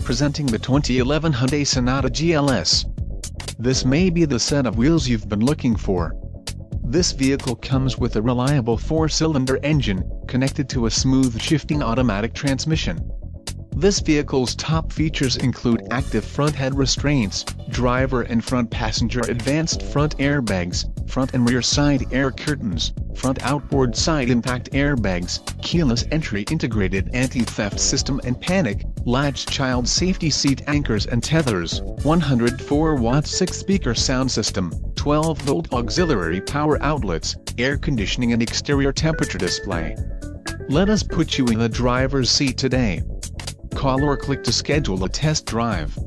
Presenting the 2011 Hyundai Sonata GLS. This may be the set of wheels you've been looking for. This vehicle comes with a reliable 4-cylinder engine, connected to a smooth shifting automatic transmission. This vehicle's top features include active front head restraints, driver and front passenger advanced front airbags, front and rear side air curtains, front outboard side impact airbags, keyless entry integrated anti-theft system and panic latch child safety seat anchors and tethers, 104-watt 6-speaker sound system, 12-volt auxiliary power outlets, air conditioning and exterior temperature display. Let us put you in the driver's seat today. Call or click to schedule a test drive.